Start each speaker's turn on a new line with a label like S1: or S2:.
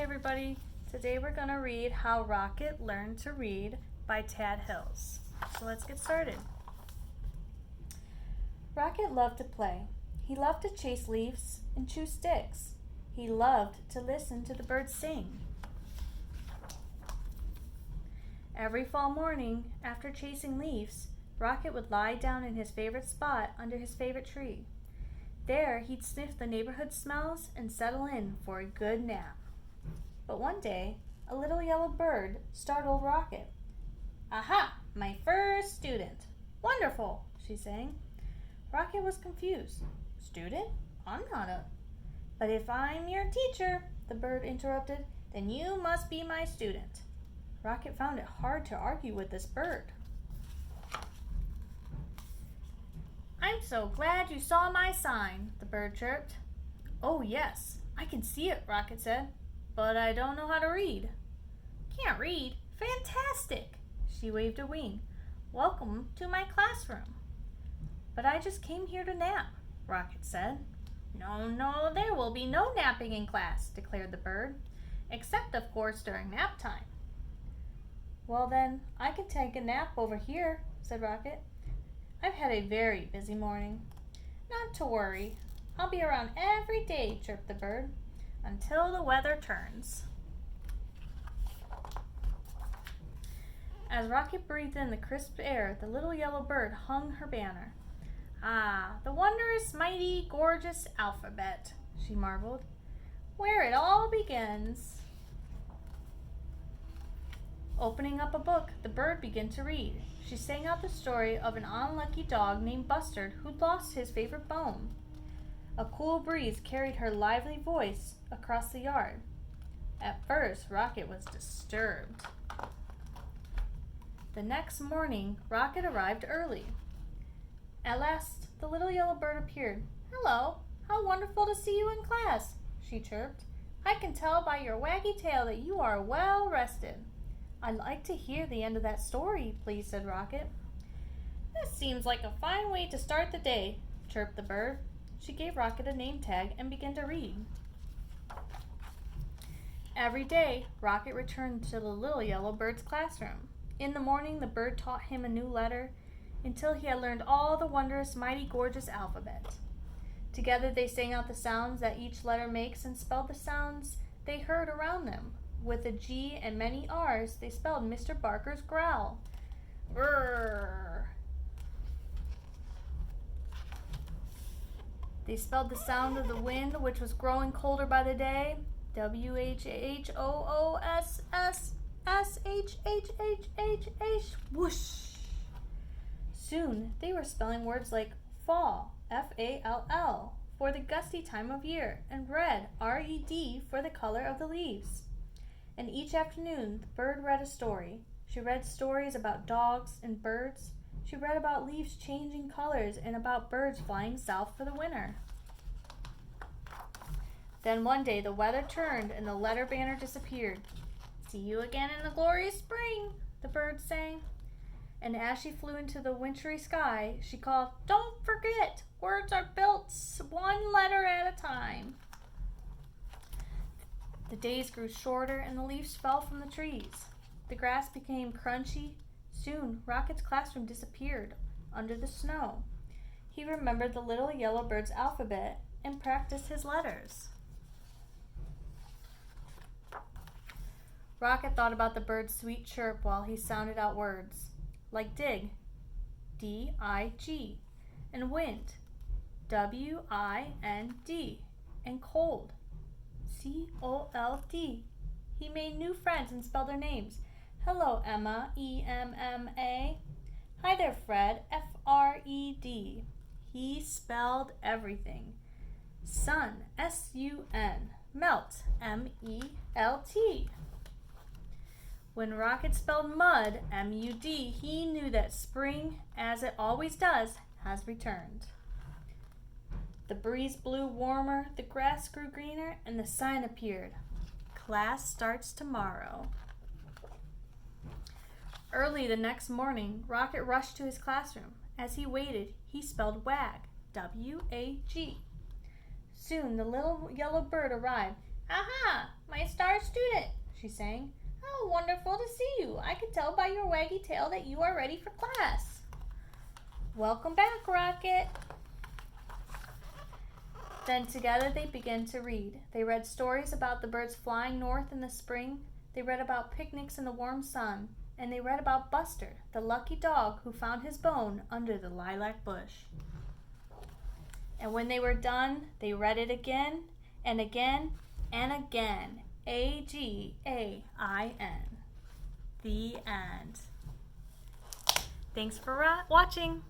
S1: everybody. Today we're going to read How Rocket Learned to Read by Tad Hills. So let's get started. Rocket loved to play. He loved to chase leaves and chew sticks. He loved to listen to the birds sing. Every fall morning, after chasing leaves, Rocket would lie down in his favorite spot under his favorite tree. There, he'd sniff the neighborhood smells and settle in for a good nap. But one day, a little yellow bird startled Rocket. "Aha! My first student! Wonderful!" she sang. Rocket was confused. "Student? I'm not a..." "But if I'm your teacher," the bird interrupted, "then you must be my student." Rocket found it hard to argue with this bird. "I'm so glad you saw my sign," the bird chirped. "Oh yes, I can see it," Rocket said, "but I don't know how to read." "Can't read? Fantastic!" She waved a wing. "Welcome to my classroom." "But I just came here to nap," Rocket said. No, there will be no napping in class," declared the bird, "except of course during nap time." "Well then, I can take a nap over here," said Rocket. "I've had a very busy morning." "Not to worry. I'll be around every day," chirped the bird, "until the weather turns." As Rocket breathed in the crisp air, the little yellow bird hung her banner. "Ah, the wondrous, mighty, gorgeous alphabet," she marveled. "Where it all begins." Opening up a book, the bird began to read. She sang out the story of an unlucky dog named Bustard who'd lost his favorite bone. A cool breeze carried her lively voice across the yard. At first, Rocket was disturbed. The next morning, Rocket arrived early. At last, the little yellow bird appeared. "Hello, how wonderful to see you in class," she chirped. "I can tell by your waggy tail that you are well rested." "I'd like to hear the end of that story, please," said Rocket. "This seems like a fine way to start the day," chirped the bird. She gave Rocket a name tag and began to read. Every day, Rocket returned to the little yellow bird's classroom. In the morning, the bird taught him a new letter until he had learned all the wondrous, mighty, gorgeous alphabet. Together, they sang out the sounds that each letter makes and spelled the sounds they heard around them. With a G and many R's, they spelled Mr. Barker's growl. Rrrr. They spelled the sound of the wind, which was growing colder by the day. WHHOOSSSHHHH, whoosh. Soon, they were spelling words like fall, FALL, for the gusty time of year, and red, RED, for the color of the leaves. And each afternoon, the bird read a story. She read stories about dogs and birds. She read about leaves changing colors and about birds flying south for the winter. Then one day, the weather turned and the letter banner disappeared. "See you again in the glorious spring," the bird sang. And as she flew into the wintry sky, she called, "Don't forget, words are built one letter at a time." The days grew shorter and the leaves fell from the trees. The grass became crunchy. Soon, Rocket's classroom disappeared under the snow. He remembered the little yellow bird's alphabet and practiced his letters. Rocket thought about the bird's sweet chirp while he sounded out words like dig, D-I-G, and wind, W-I-N-D, and cold, C-O-L-D. He made new friends and spelled their names. "Hello, Emma, E-M-M-A. Hi there, Fred, F-R-E-D. He spelled everything. Sun, S-U-N. Melt, M-E-L-T. When Rocket spelled mud, M-U-D, he knew that spring, as it always does, has returned. The breeze blew warmer, the grass grew greener, and the sign appeared. Class starts tomorrow. Early the next morning, Rocket rushed to his classroom. As he waited, he spelled wag, W-A-G. Soon the little yellow bird arrived. Aha, my star student, she sang. How wonderful to see you. I can tell by your waggy tail that you are ready for class. Welcome back, Rocket. Then together they began to read. They read stories about the birds flying north in the spring. They read about picnics in the warm sun. And they read about Buster, the lucky dog who found his bone under the lilac bush. And when they were done, they read it again and again and again. Again. The end. Thanks for watching.